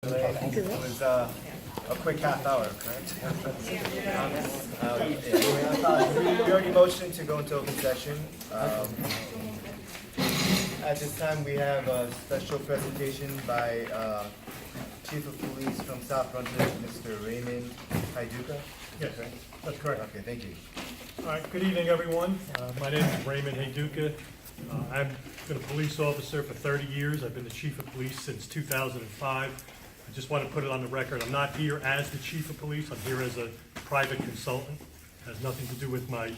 It was a quick half hour, correct? We already motioned to go into open session. At this time, we have a special presentation by Chief of Police from South Brunswick, Mr. Raymond Haiduka. Yes, that's correct. Okay, thank you. All right, good evening, everyone. My name is Raymond Haiduka. I've been a police officer for 30 years. I've been the Chief of Police since 2005. I just want to put it on the record, I'm not here as the Chief of Police. I'm here as a private consultant. It has nothing to do with my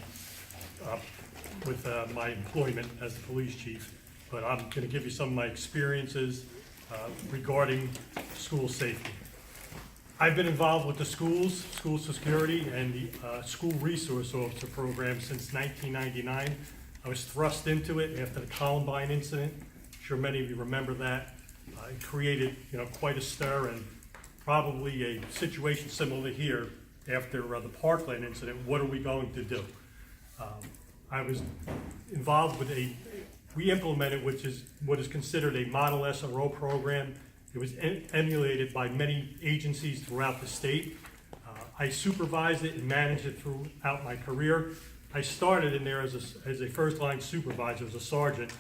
employment as the police chief. But I'm going to give you some of my experiences regarding school safety. I've been involved with the schools, school security, and the school resource officer program since 1999. I was thrust into it after the Columbine incident. I'm sure many of you remember that. It created, quite a stir and probably a situation similar to here after the Parkland incident. What are we going to do? I was involved with we implemented what is considered a model SRO program. It was emulated by many agencies throughout the state. I supervised it and managed it throughout my career. I started in there as a first-line supervisor, as a sergeant,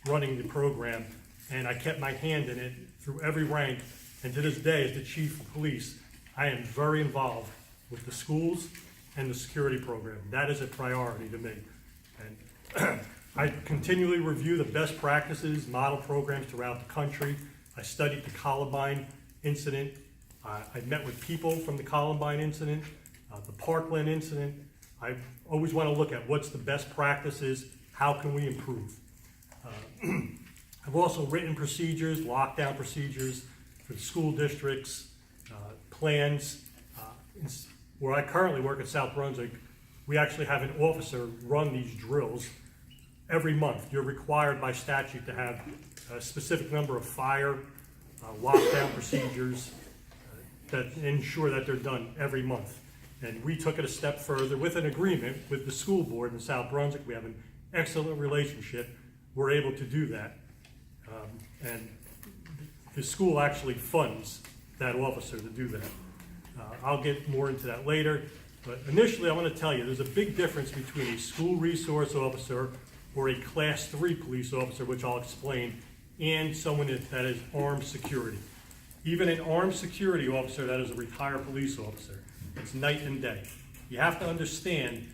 running the program, and I kept my hand in it through every rank. And to this day, as the Chief of Police, I am very involved with the schools and the security program. That is a priority to me. And I continually review the best practices, model programs throughout the country. I studied the Columbine incident. I met with people from the Columbine incident, the Parkland incident. I always want to look at what's the best practices, how can we improve. I've also written procedures, lockdown procedures for the school districts, plans. Where I currently work at South Brunswick, we actually have an officer run these drills every month. You're required by statute to have a specific number of fire, lockdown procedures that ensure that they're done every month. And we took it a step further with an agreement with the school board in South Brunswick. We have an excellent relationship. We're able to do that. And the school actually funds that officer to do that. I'll get more into that later. But initially, I want to tell you, there's a big difference between a school resource officer or a Class 3 police officer, which I'll explain, and someone that is armed security. Even an armed security officer that is a retired police officer, it's night and day. You have to understand,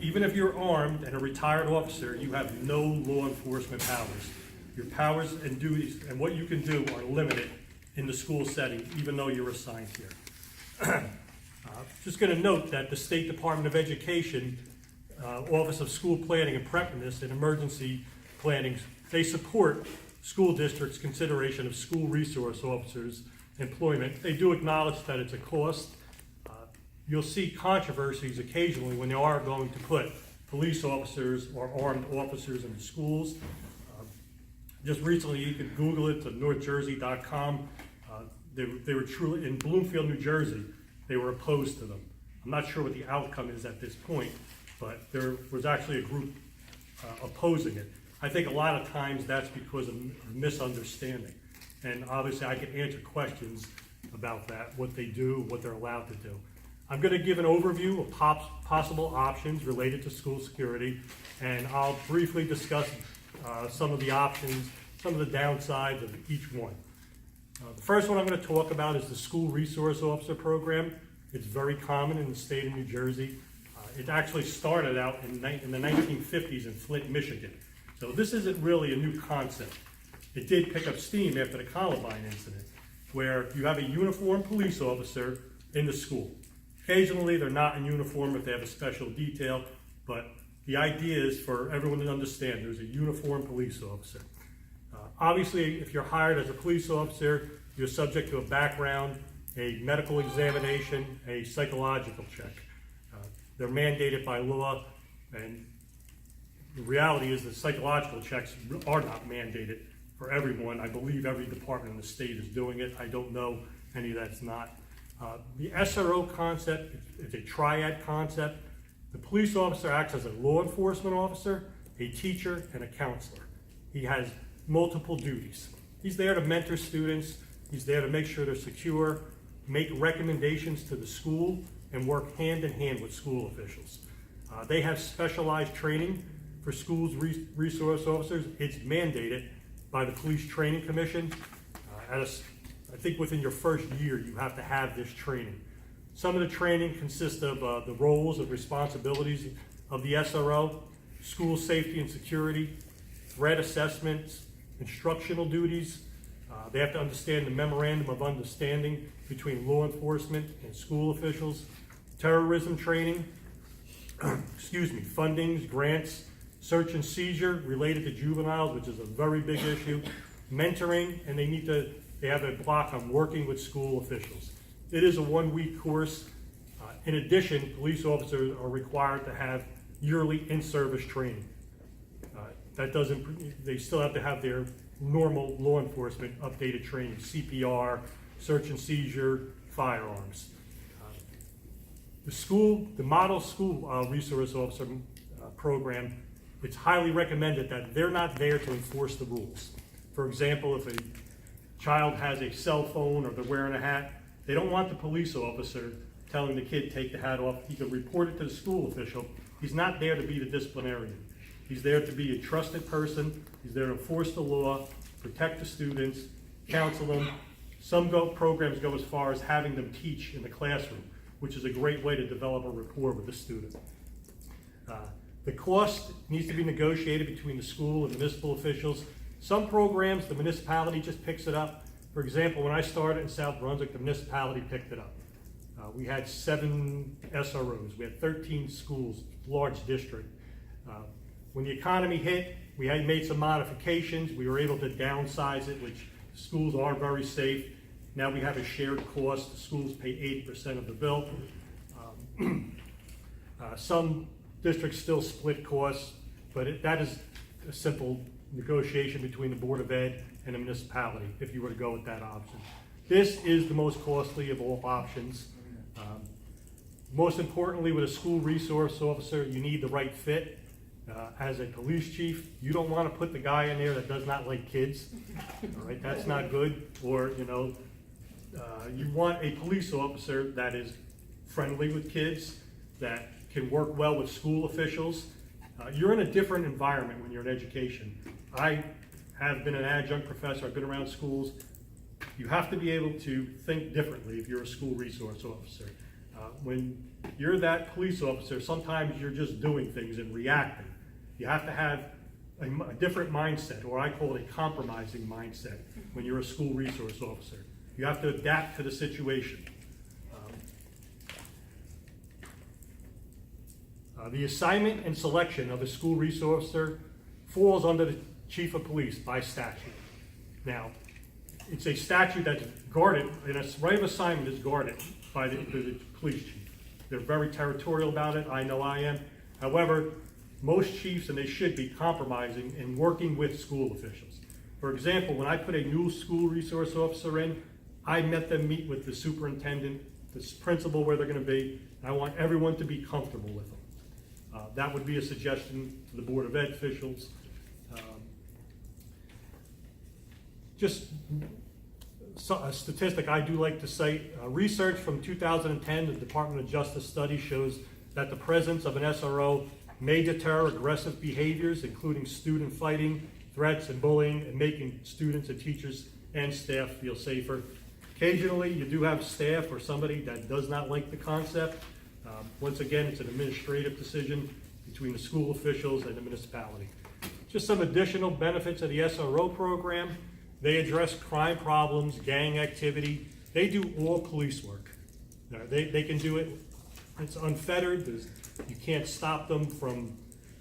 even if you're armed and a retired officer, you have no law enforcement powers. Your powers and duties and what you can do are limited in the school setting, even though you're assigned here. Just going to note that the State Department of Education, Office of School Planning and Preparedness and Emergency Planning, they support school districts' consideration of school resource officers' employment. They do acknowledge that it's a cost. You'll see controversies occasionally when they are going to put police officers or armed officers in the schools. Just recently, you could Google it to northjersey.com. They were truly, in Bloomfield, New Jersey, they were opposed to them. I'm not sure what the outcome is at this point, but there was actually a group opposing it. I think a lot of times that's because of misunderstanding. And obviously I can answer questions about that, what they do, what they're allowed to do. I'm going to give an overview of possible options related to school security, and I'll briefly discuss some of the options, some of the downsides of each one. The first one I'm going to talk about is the School Resource Officer Program. It's very common in the state of New Jersey. It actually started out in the 1950s in Flint, Michigan. So this isn't really a new concept. It did pick up steam after the Columbine incident, where you have a uniformed police officer in the school. Occasionally they're not in uniform if they have a special detail, but the idea is for everyone to understand there's a uniformed police officer. Obviously, if you're hired as a police officer, you're subject to a background, a medical examination, a psychological check. They're mandated by law, and the reality is that psychological checks are not mandated for everyone. I believe every department in the state is doing it. I don't know any that's not. The SRO concept is a triad concept. The police officer acts as a law enforcement officer, a teacher, and a counselor. He has multiple duties. He's there to mentor students, He's there to make sure they're secure, make recommendations to the school, and work hand in hand with school officials. They have specialized training for schools resource officers. It's mandated by the Police Training Commission. I think within your first year, you have to have this training. Some of the training consists of the roles and responsibilities of the SRO, school safety and security, threat assessments, instructional duties. They have to understand the memorandum of understanding between law enforcement and school officials, terrorism training, fundings, grants, search and seizure related to juveniles, which is a very big issue, mentoring, and they have a block on working with school officials. It is a 1-week course. In addition, police officers are required to have yearly in-service training. They still have to have their normal law enforcement updated training, CPR, search and seizure, firearms. The model school resource officer program, it's highly recommended that they're not there to enforce the rules. For example, if a child has a cell phone or they're wearing a hat, they don't want the police officer telling the kid take the hat off. He can report it to the school official. He's not there to be the disciplinarian. He's there to be a trusted person. He's there to enforce the law, protect the students, counsel them. Some programs go as far as having them teach in the classroom, which is a great way to develop a rapport with the student. The cost needs to be negotiated between the school and municipal officials. Some programs, the municipality just picks it up. For example, when I started in South Brunswick, the municipality picked it up. We had 7 SROs. We had 13 schools, large district. When the economy hit, we had made some modifications. We were able to downsize it, which schools are very safe. Now we have a shared cost. The schools pay 80% of the bill. Some districts still split costs, but that is a simple negotiation between the Board of Ed and the municipality if you were to go with that option. This is the most costly of all options. Most importantly, with a school resource officer, you need the right fit. As a police chief, you don't want to put the guy in there that does not like kids. All right, that's not good. Or, you want a police officer that is friendly with kids, that can work well with school officials. You're in a different environment when you're in education. I have been an adjunct professor. I've been around schools. You have to be able to think differently if you're a school resource officer. When you're that police officer, sometimes you're just doing things and reacting. You have to have a different mindset, or I call it a compromising mindset, when you're a school resource officer. You have to adapt to the situation. The assignment and selection of a school resource officer falls under the chief of police by statute. Now, it's a statute that's guarded, and a right of assignment is guarded by the police chief. They're very territorial about it. I know I am. However, most chiefs, and they should be, compromising and working with school officials. For example, when I put a new school resource officer in, I meet with the superintendent, the principal, where they're going to be, and I want everyone to be comfortable with them. That would be a suggestion to the Board of Ed officials. Just a statistic I do like to cite. Research from 2010, the Department of Justice study shows that the presence of an SRO may deter aggressive behaviors, including student fighting, threats, and bullying, and making students and teachers and staff feel safer. Occasionally, you do have staff or somebody that does not like the concept. Once again, it's an administrative decision between the school officials and the municipality. Just some additional benefits of the SRO program. They address crime problems, gang activity. They do all police work. They can do it. It's unfettered. You can't stop them from,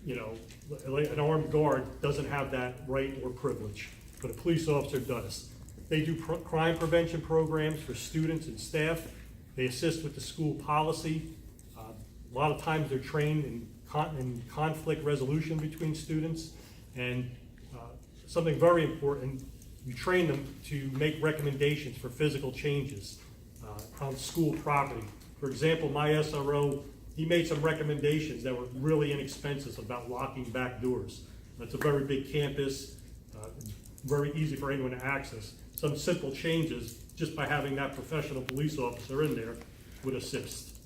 an armed guard doesn't have that right or privilege, but a police officer does. They do crime prevention programs for students and staff. They assist with the school policy. A lot of times they're trained in conflict resolution between students. And something very important, you train them to make recommendations for physical changes on school property. For example, my SRO, he made some recommendations that were really inexpensive about locking back doors. That's a very big campus, very easy for anyone to access. some simple changes just by having that professional police officer in there would assist.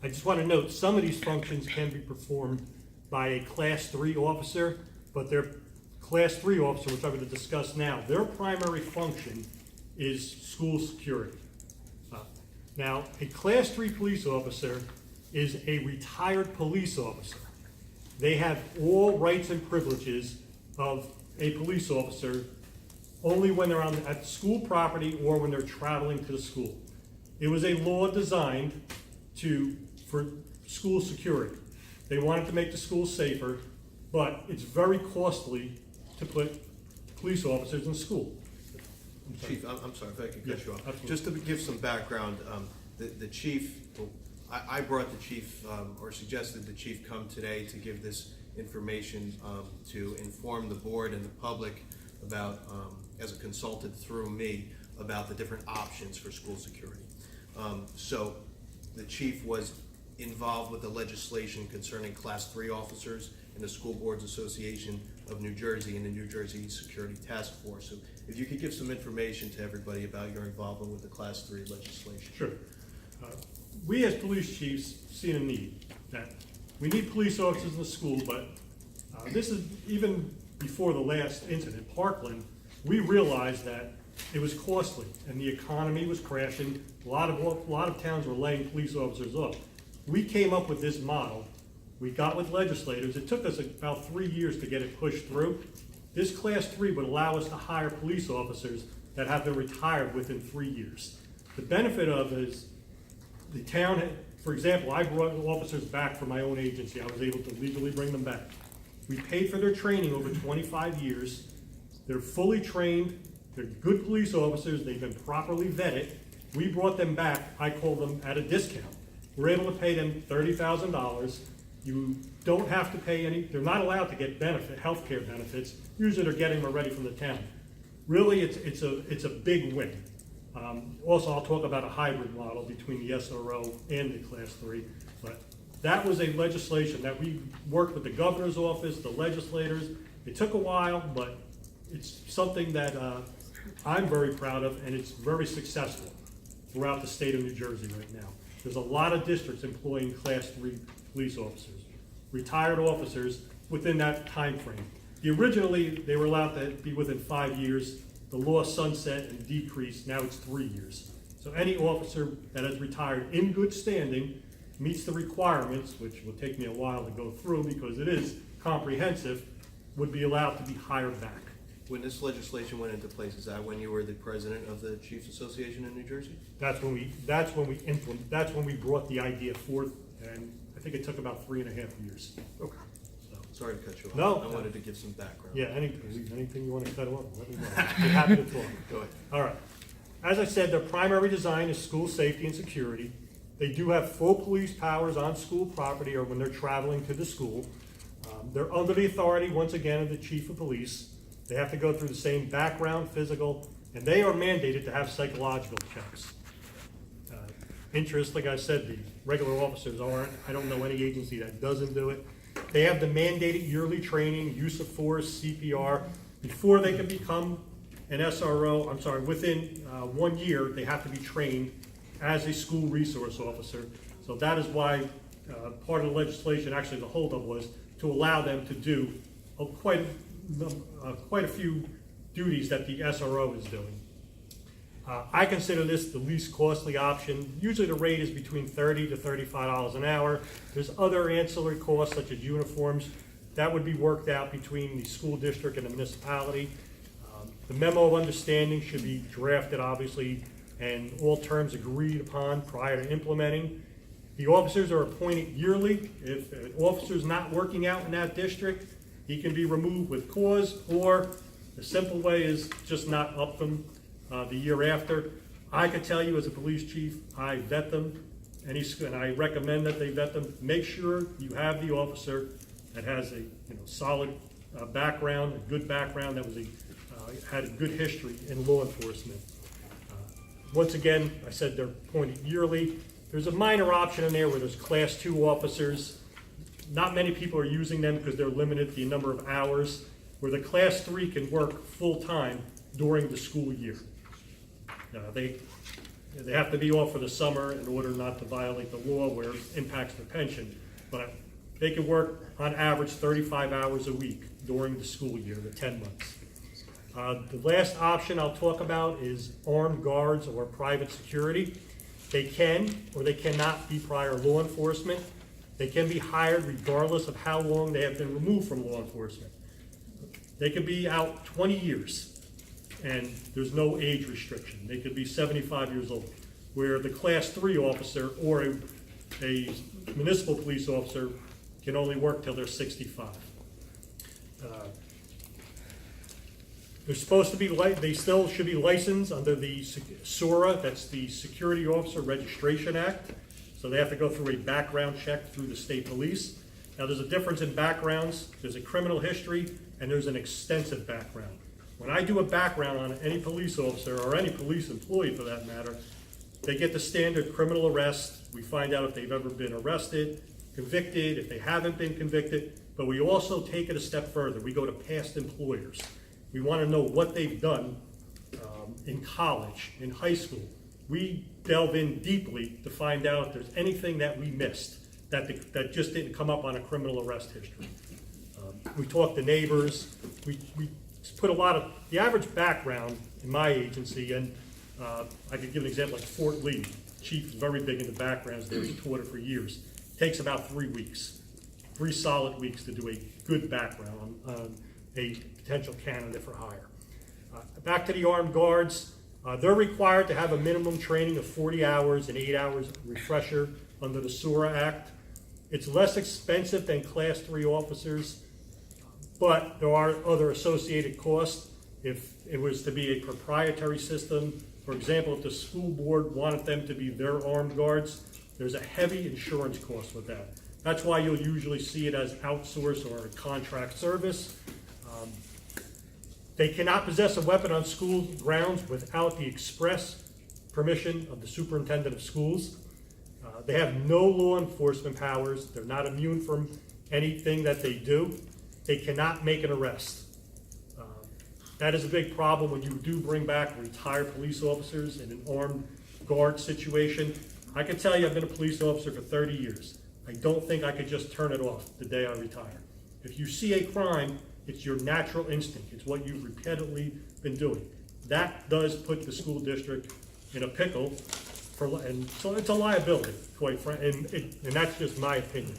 I just want to note, some of these functions can be performed by a Class 3 officer, but their Class 3 officer, which I'm going to discuss now, their primary function is school security. Now, a Class 3 police officer is a retired police officer. They have all rights and privileges of a police officer only when they're at school property or when they're traveling to the school. It was a law designed for school security. They wanted to make the schools safer, but it's very costly to put police officers in school. Chief, I'm sorry if I could cut you off. Absolutely. Just to give some background, the chief, I brought the chief, or suggested the chief come today to give this information to inform the board and the public about, as a consultant through me, about the different options for school security. So the chief was involved with the legislation concerning Class 3 officers in the School Boards Association of New Jersey and the New Jersey Security Task Force. So if you could give some information to everybody about your involvement with the Class 3 legislation. Sure. We as police chiefs see a need that we need police officers in the school, but this is even before the last incident, Parkland, we realized that it was costly and the economy was crashing. A lot of towns were laying police officers off. We came up with this model. We got with legislators. It took us about 3 years to get it pushed through. This Class 3 would allow us to hire police officers that have been retired within 3 years. The benefit of it is the town, for example, I brought officers back from my own agency. I was able to legally bring them back. We paid for their training over 25 years. They're fully trained. They're good police officers. They've been properly vetted. We brought them back. I call them at a discount. We're able to pay them $30,000. You don't have to pay any, they're not allowed to get health care benefits. Usually they're getting them already from the town. Really, it's a big win. Also, I'll talk about a hybrid model between the SRO and the Class 3. But that was a legislation that we worked with the governor's office, the legislators. It took a while, but it's something that I'm very proud of, and it's very successful throughout the state of New Jersey right now. There's a lot of districts employing Class 3 police officers, retired officers within that time frame. Originally, they were allowed to be within 5 years. The law sunset and decreased. Now it's 3 years. So any officer that has retired in good standing, meets the requirements, which will take me a while to go through because it is comprehensive, would be allowed to be hired back. When this legislation went into place, is that when you were the president of the Chiefs Association in New Jersey? That's when we brought the idea forth, and I think it took about 3.5 years. Okay. So, Sorry to cut you off. No. I wanted to give some background. yeah, anything you want to cut off, let me know. I'd be happy to talk. Go ahead. All right. As I said, their primary design is school safety and security. They do have full police powers on school property or when they're traveling to the school. They're under the authority, once again, of the chief of police. They have to go through the same background, physical, and they are mandated to have psychological checks. Interest, like I said, the regular officers aren't. I don't know any agency that doesn't do it. They have the mandated yearly training, use of force, CPR. Before they can become an SRO, within 1 year, they have to be trained as a school resource officer. So that is why part of the legislation, actually the holdup was to allow them to do quite a few duties that the SRO is doing. I consider this the least costly option. Usually the rate is between $30 to $35 an hour. There's other ancillary costs such as uniforms. That would be worked out between the school district and the municipality. The memo of understanding should be drafted, obviously, and all terms agreed upon prior to implementing. The officers are appointed yearly. If an officer is not working out in that district, he can be removed with cause, or the simple way is just not up them the year after. I can tell you as a police chief, I vet them, and I recommend that they vet them. Make sure you have the officer that has a solid background, a good background, that was had a good history in law enforcement. Once again, I said they're appointed yearly. There's a minor option in there where there's Class 2 officers. Not many people are using them because they're limited to the number of hours. Where the Class 3 can work full-time, during the school year. They have to be off for the summer in order not to violate the law where it impacts their pension, but they can work on average 35 hours a week during the school year, the 10 months. The last option I'll talk about is armed guards or private security. They can or they cannot be prior law enforcement. They can be hired regardless of how long they have been removed from law enforcement. They could be out 20 years and there's no age restriction. They could be 75 years old, where the Class 3 officer or a municipal police officer can only work till they're 65. They're supposed to be, they still should be licensed under the SORA, that's the Security Officer Registration Act. So they have to go through a background check through the state police. Now there's a difference in backgrounds. There's a criminal history and there's an extensive background. When I do a background on any police officer or any police employee for that matter, they get the standard criminal arrest. We find out if they've ever been arrested, convicted, if they haven't been convicted, but we also take it a step further. We go to past employers. We want to know what they've done in college, in high school. We delve in deeply to find out if there's anything that we missed that just didn't come up on a criminal arrest history. We talk to neighbors. We put a lot of, the average background in my agency, and I could give an example like Fort Lee. Chief is very big into backgrounds there. He's taught it for years. It takes about 3 weeks, 3 solid weeks to do a good background on a potential candidate for hire. Back to the armed guards. They're required to have a minimum training of 40 hours and 8 hours refresher under the SORA Act. It's less expensive than Class 3 officers, but there are other associated costs. If it was to be a proprietary system, for example, if the school board wanted them to be their armed guards, there's a heavy insurance cost with that. That's why you'll usually see it as outsourced or a contract service. They cannot possess a weapon on school grounds without the express permission of the superintendent of schools. They have no law enforcement powers. They're not immune from anything that they do. They cannot make an arrest. That is a big problem when you do bring back retired police officers in an armed guard situation. I can tell you I've been a police officer for 30 years. I don't think I could just turn it off the day I retire. If you see a crime, it's your natural instinct. It's what you've repeatedly been doing. That does put the school district in a pickle, and so it's a liability, quite frankly, and that's just my opinion.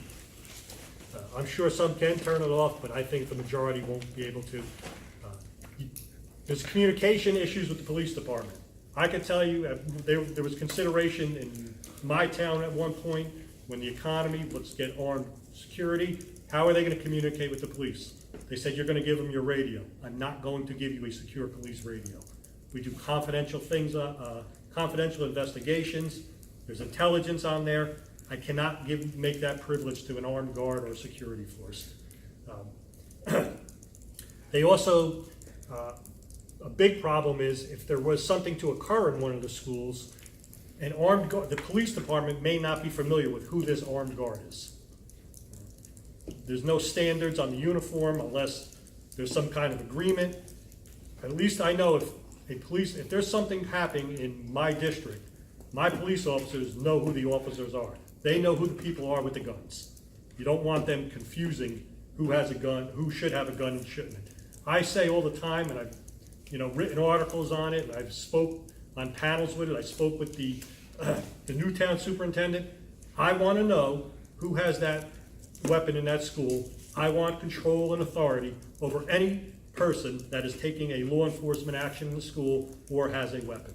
I'm sure some can turn it off, but I think the majority won't be able to. There's communication issues with the police department. I can tell you there was consideration in my town at one point when the economy, let's get armed security. How are they going to communicate with the police? They said, you're going to give them your radio. I'm not going to give you a secure police radio. We do confidential things, confidential investigations. There's intelligence on there. I cannot make that privilege to an armed guard or security force. They also, a big problem is if there was something to occur in one of the schools, an armed guard, the police department may not be familiar with who this armed guard is. There's no standards on the uniform unless there's some kind of agreement. At least I know if there's something happening in my district, my police officers know who the officers are. They know who the people are with the guns. You don't want them confusing who has a gun, who should have a gun and shouldn't. I say all the time, and I've written articles on it, and I've spoke on panels with it. I spoke with the Newtown superintendent. I want to know who has that weapon in that school. I want control and authority over any person that is taking a law enforcement action in the school or has a weapon.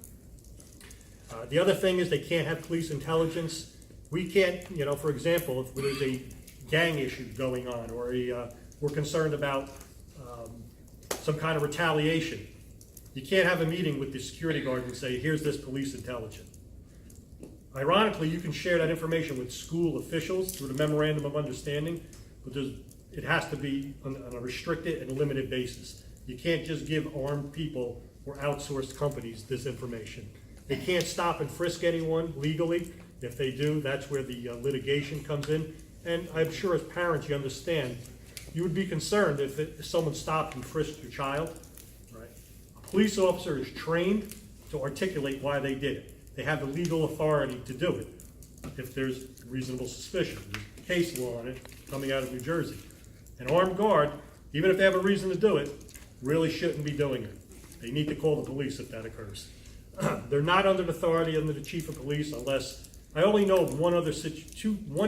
The other thing is they can't have police intelligence. We can't, for example, if there's a gang issue going on or we're concerned about some kind of retaliation, you can't have a meeting with the security guard and say, here's this police intelligence. Ironically, you can share that information with school officials through the memorandum of understanding, but it has to be on a restricted and limited basis. You can't just give armed people or outsourced companies this information. They can't stop and frisk anyone legally. If they do, that's where the litigation comes in. And I'm sure as parents you understand, you would be concerned if someone stopped and frisked your child, right? A police officer is trained to articulate why they did it. They have the legal authority to do it if there's reasonable suspicion. There's case law on it coming out of New Jersey. An armed guard, even if they have a reason to do it, really shouldn't be doing it. They need to call the police if that occurs. They're not under the authority under the chief of police unless, I only know of one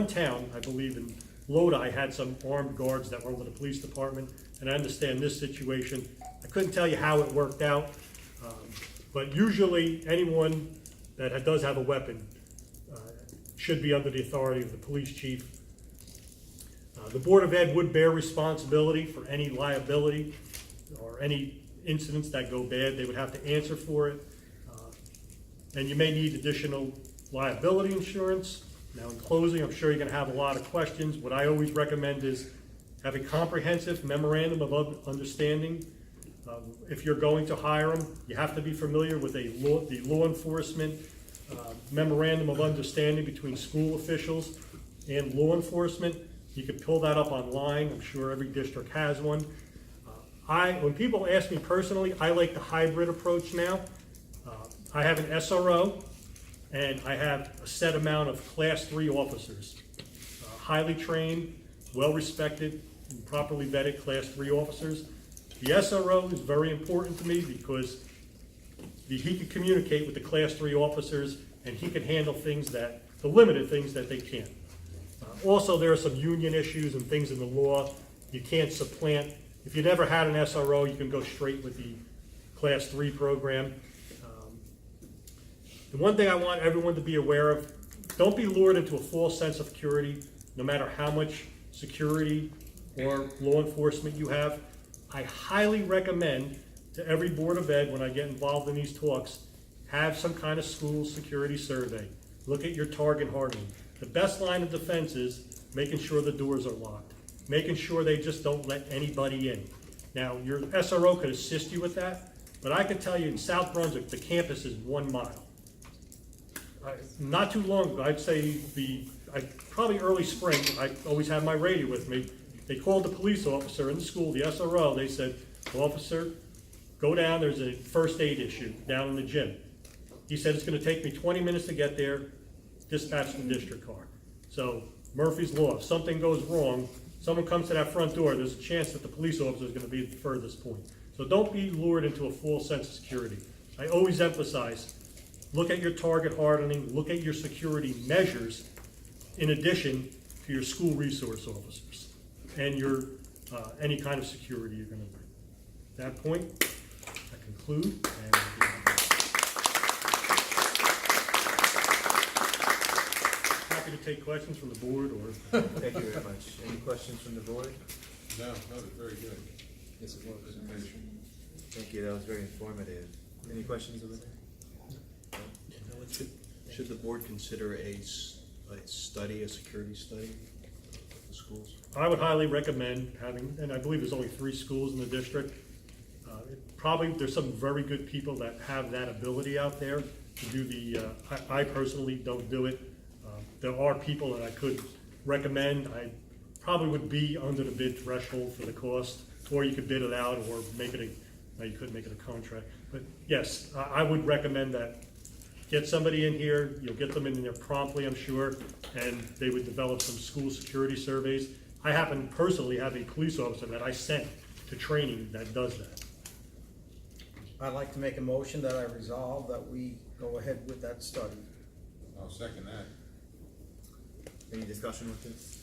town, I believe in Lodi, had some armed guards that were over the police department, and I understand this situation. I couldn't tell you how it worked out, but usually anyone that does have a weapon should be under the authority of the police chief. The Board of Ed would bear responsibility for any liability or any incidents that go bad. They would have to answer for it. And you may need additional liability insurance. Now, in closing, I'm sure you're going to have a lot of questions. What I always recommend is have a comprehensive memorandum of understanding. If you're going to hire them, you have to be familiar with the law enforcement memorandum of understanding between school officials and law enforcement. You can pull that up online. I'm sure every district has one. When people ask me personally, I like the hybrid approach now. I have an SRO, and I have a set amount of Class 3 officers, highly trained, well-respected, and properly vetted Class 3 officers. The SRO is very important to me because he can communicate with the Class 3 officers, and he can handle the limited things that they can't. Also, there are some union issues and things in the law you can't supplant. If you never had an SRO, you can go straight with the Class 3 program. The one thing I want everyone to be aware of, don't be lured into a false sense of security, no matter how much security or law enforcement you have. I highly recommend to every Board of Ed, when I get involved in these talks, have some kind of school security survey. Look at your target hardening. The best line of defense is making sure the doors are locked, making sure they just don't let anybody in. Now, your SRO could assist you with that, but I can tell you in South Brunswick, the campus is 1 mile. Not too long ago, I'd say probably early spring, I always have my radio with me. They called the police officer in the school, the SRO. They said, "Officer, go down, there's a first aid issue down in the gym." He said, "It's gonna take me 20 minutes to get there, dispatch the district car." So Murphy's Law, if something goes wrong, someone comes to that front door, there's a chance that the police officer is gonna be at the furthest point. So don't be lured into a false sense of security. I always emphasize, look at your target hardening, look at your security measures in addition to your school resource officers and your any kind of security you're going to bring. At that point, I conclude. And happy to take questions from the board or. Thank you very much. Any questions from the board? No, it's very good. Yes, it was. Presentation. Thank you, that was very informative. Any questions over there? Should the board consider a security study of the schools? I would highly recommend having, and I believe there's only 3 schools in the district. Probably there's some very good people that have that ability out there to do I personally don't do it. There are people that I could recommend. I probably would be under the bid threshold for the cost, or you could bid it out or make it you couldn't make it a contract. But yes, I would recommend that. Get somebody in here, you'll get them in there promptly, I'm sure, and they would develop some school security surveys. I happen to personally have a police officer that I sent to training that does that. I'd like to make a motion that I resolve that we go ahead with that study. I'll second that. Any discussion with this?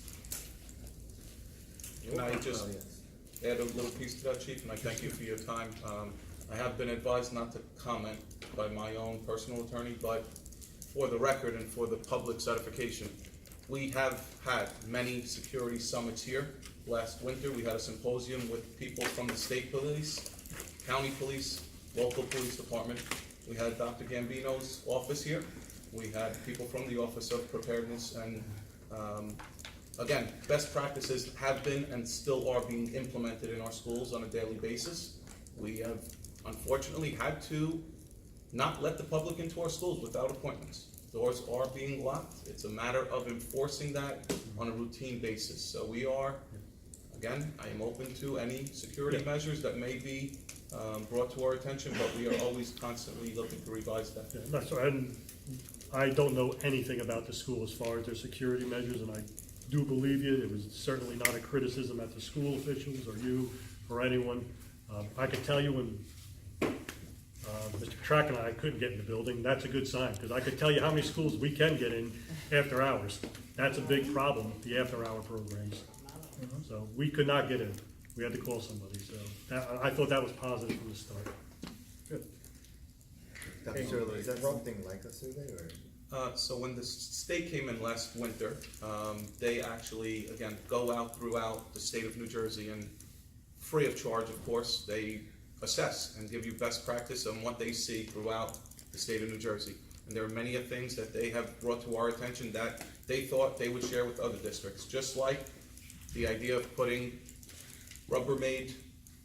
Can I just Oh, yes. add a little piece to that, Chief, and I thank you for your time. I have been advised not to comment by my own personal attorney, but for the record and for the public certification, we have had many security summits here. Last winter, we had a symposium with people from the state police, county police, local police department. We had Dr. Gambino's office here. We had people from the Office of Preparedness, and again, best practices have been and still are being implemented in our schools on a daily basis. We have unfortunately had to not let the public into our schools without appointments. Doors are being locked. It's a matter of enforcing that on a routine basis. So we are, again, I am open to any security measures that may be brought to our attention, but we are always constantly looking to revise that. Yeah, that's right. And I don't know anything about the school as far as their security measures, and I do believe you. It was certainly not a criticism at the school officials or you or anyone. I could tell you when Mr. Track and I couldn't get in the building, that's a good sign, because I could tell you how many schools we can get in after hours. That's a big problem, the after-hour programs. So we could not get in. We had to call somebody, so I thought that was positive from the start. Good. Dr. Cirillo, is that something like a survey or? So when the state came in last winter, they actually, again, go out throughout the state of New Jersey and free of charge, of course, they assess and give you best practice on what they see throughout the state of New Jersey. And there are many things that they have brought to our attention that they thought they would share with other districts, just like the idea of putting Rubbermaid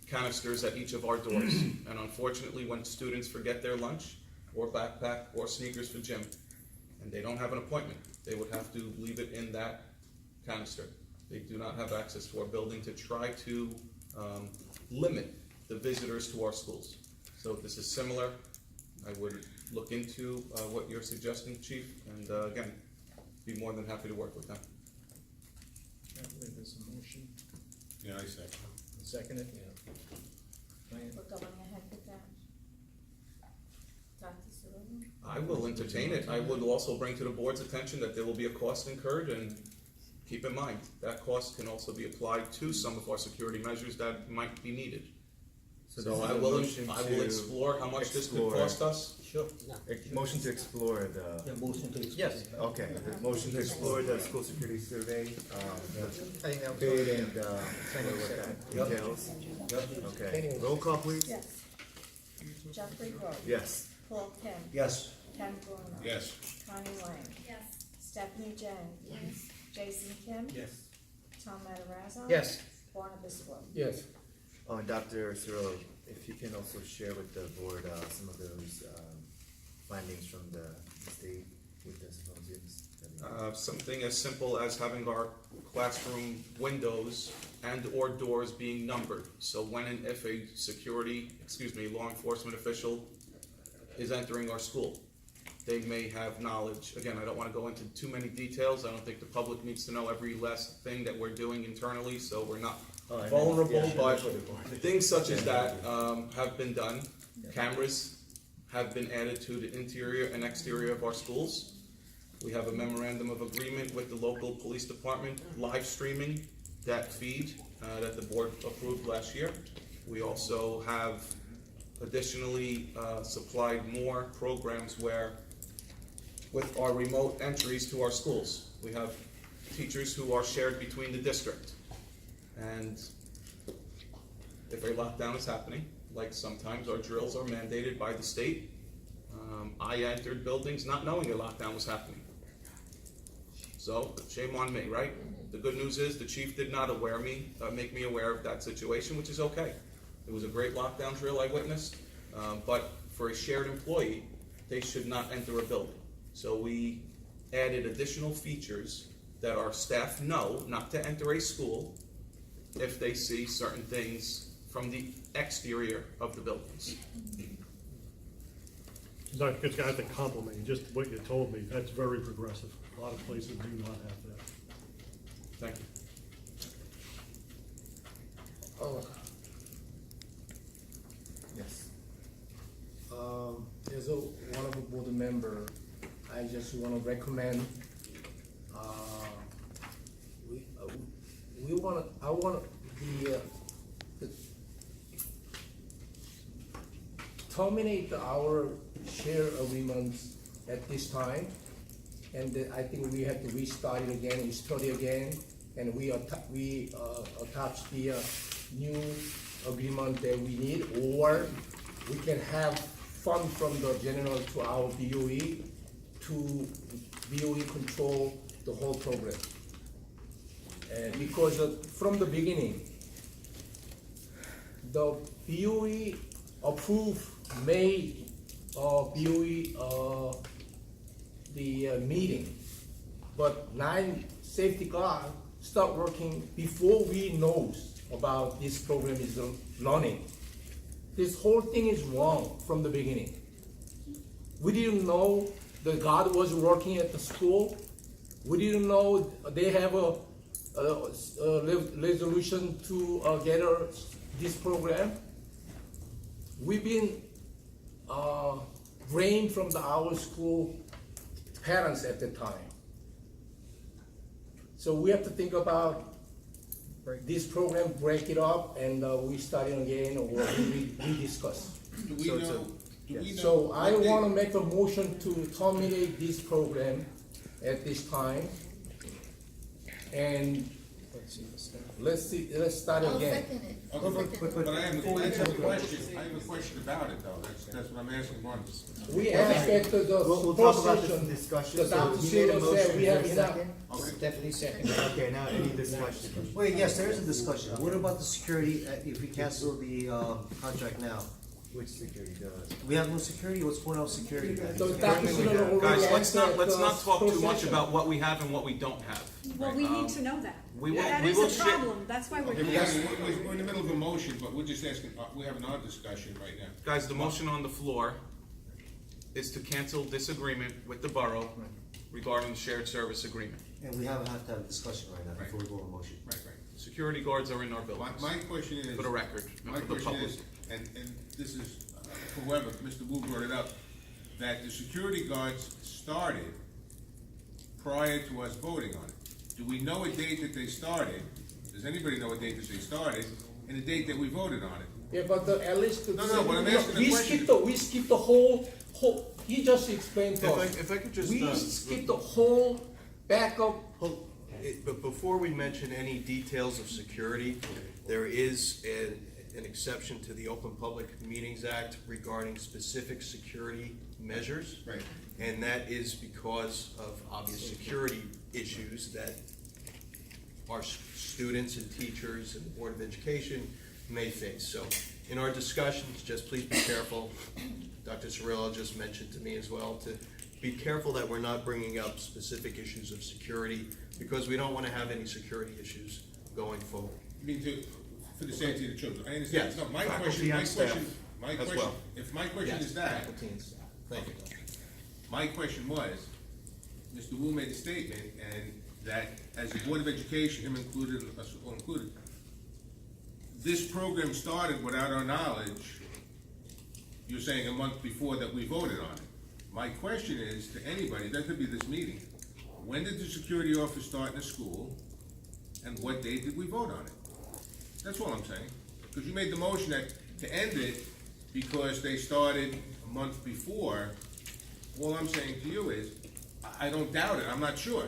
canisters at each of our doors. And unfortunately, when students forget their lunch or backpack or sneakers for gym, and they don't have an appointment, they would have to leave it in that canister. They do not have access to our building to try to limit the visitors to our schools. So this is similar. I would look into what you're suggesting, Chief, and again, be more than happy to work with them. I believe there's a motion. Yeah, I second. Second it? Diane? We're going ahead with that. Dr. Cirillo? I will entertain it. I would also bring to the board's attention that there will be a cost incurred, and keep in mind, that cost can also be applied to some of our security measures that might be needed. So So this is I a will motion to explore how much this could explore- cost us. Sure. Motion to explore the, motion to explore. Yes. okay, the motion to explore the school security survey, I think that was- bid and, what that entails. Okay, roll call please? Yes. Jeffrey Rhodes. Yes. Paul Kim. Yes. Ken Bruno. Yes. Connie Lang. Yes. Stephanie Jennings. Yes. Jason Kim. Yes. Tom Matarazzo. Yes. Barnabas Wood. Yes. Oh, and Dr. Cirillo, if you can also share with the board, some of those, findings from the state with the symposiums. Something as simple as having our classroom windows and or doors being numbered. So when and if a law enforcement official is entering our school, they may have knowledge. Again, I don't want to go into too many details. I don't think the public needs to know every last thing that we're doing internally, so we're not vulnerable, but things such as that have been done. Cameras have been added to the interior and exterior of our schools. We have a memorandum of agreement with the local police department, live streaming that feed that the board approved last year. We also have additionally supplied more programs where, with our remote entries to our schools, we have teachers who are shared between the district. And if a lockdown is happening, like sometimes our drills are mandated by the state, I entered buildings not knowing a lockdown was happening. So, shame on me, right? The good news is the chief did not make me aware of that situation, which is okay. It was a great lockdown drill I witnessed, but for a shared employee, they should not enter a building. So we added additional features that our staff know not to enter a school if they see certain things from the exterior of the buildings. Dr. Kitzke, I have to compliment you, just what you told me, that's very progressive. A lot of places do not have that. Thank you. Oh, Yes. As one of a board member, I just want to recommend, I want the terminate our share agreements at this time, and I think we have to restart it again, we study again, and we attach the new agreement that we need, or we can have fund from the general to our BOE to BOE control the whole program. And because from the beginning, the BOE approved made BOE the meeting, but 9 safety guard start working before we knows about this program is running. this whole thing is wrong from the beginning. We didn't know the guard was working at the school. We didn't know they have a resolution to get this program. We've been drained from our school parents at the time. So we have to think about this program, break it up, and we start it again, or we discuss. Do we So- know, so- do we know? So I what they- want to make a motion to terminate this program at this time. And let's start I'll again. second it. Okay, but I have a question about it though, that's what I'm asking, Mark. We asked at the We'll first talk about this in session, discussion. the So Dr. he made a Silo said motion, we is there have a enough. second? Stephanie second. Okay, now any discussion? Wait, yes, there is a discussion. What about the security, if we cancel the, contract now? Which security does? We have no security, what's going on with security? So Dr. Silo already Guys, answered at let's the not talk too first much session. about what we have and what we don't have. Well, we need to know that. we will- That we is will a share- problem, that's why we're Okay, here. we're in the middle of a motion, but we're just asking, we're having our discussion right now. Guys, the motion on the floor is to cancel this agreement with the borough regarding the shared service agreement. And we haven't had to have a discussion right now before we go on motion. Right. Security guards are in our buildings, My question is. for the record, My and for the question public. is, and this is, whoever, Mr. Wu brought it up, that the security guards started prior to us voting on it. Do we know a date that they started? Does anybody know a date that they started, and a date that we voted on it? Yeah, but at least. No, but I'm asking the We question. skipped the whole, he just explained to us. If I could just, We skipped the whole backup. But before we mention any details of security, there is an exception to the Open Public Meetings Act regarding specific security measures. Right. And that is because of obvious security issues that our students and teachers and the Board of Education may face. So in our discussions, just please be careful. Dr. Cirillo just mentioned to me as well to be careful that we're not bringing up specific issues of security because we don't want to have any security issues going forward. I mean, for the safety of the children, I understand. Yes. No, my Faculty and staff as question, well. if my question Yes, is that, faculty and staff. Thank you. my question was, Mr. Wu made a statement, and that as the Board of Education, him included, us all included, this program started without our knowledge, you're saying a month before that we voted on it. My question is, to anybody, that could be this meeting, when did the security office start in the school, and what date did we vote on it? That's all I'm saying, because you made the motion that, to end it, because they started a month before. All I'm saying to you is, I don't doubt it, I'm not sure.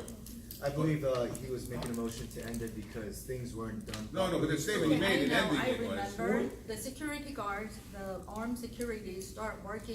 I believe, he was making a motion to end it because things weren't done. No, but the statement he I made in know, ending I it was. remember, the security guards, the armed security start working